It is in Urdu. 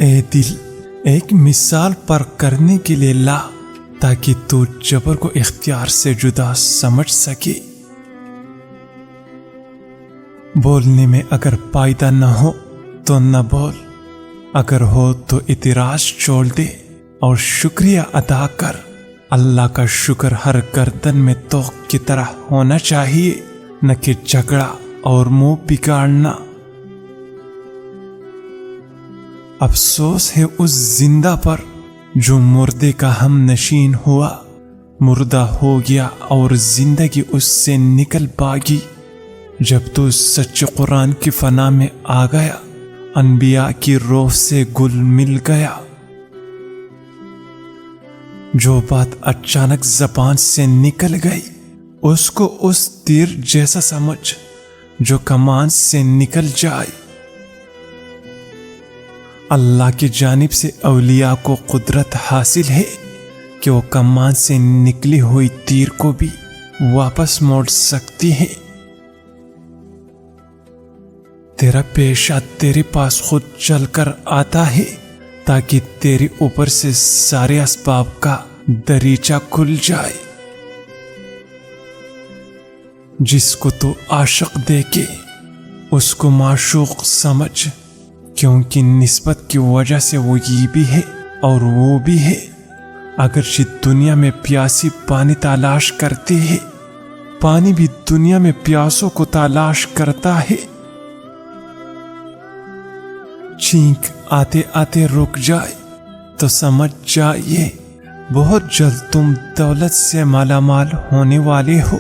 اے دل ایک مثال پر کرنے کے لیے لا تاکہ تو جبر کو اختیار سے جدا سمجھ سکے۔ بولنے میں اگر فائدہ نہ ہو تو نہ بول، اگر ہو تو اعتراض چھوڑ دے اور شکریہ ادا کر۔ اللہ کا شکر ہر گردن میں توق کی طرح ہونا چاہیے، نہ کہ جھگڑا اور منہ بگاڑنا۔ افسوس ہے اس زندہ پر جو مردے کا ہم نشین ہوا، مردہ ہو گیا اور زندگی اس سے نکل بھاگی۔ جب تو سچ قرآن کی فنا میں آ گیا، انبیاء کی روح سے گل مل گیا۔ جو بات اچانک زبان سے نکل گئی اس کو اس تیر جیسا سمجھ جو کمان سے نکل جائے۔ اللہ کی جانب سے اولیاء کو قدرت حاصل ہے کہ وہ کمان سے نکلی ہوئی تیر کو بھی واپس موڑ سکتی ہے۔ تیرا پیشہ تیرے پاس خود چل کر آتا ہے تاکہ تیرے اوپر سے سارے اسباب کا دریچہ کھل جائے۔ جس کو تو عاشق دیکھے اس کو معشوق سمجھ، کیونکہ نسبت کی وجہ سے وہ یہ بھی ہے اور وہ بھی ہے۔ اگرچہ دنیا میں پیاسی پانی تلاش کرتی ہے، پانی بھی دنیا میں پیاسوں کو تلاش کرتا ہے۔ چھینک آتے آتے رک جائے تو سمجھ جائیے بہت جلد تم دولت سے مالا مال ہونے والے ہو۔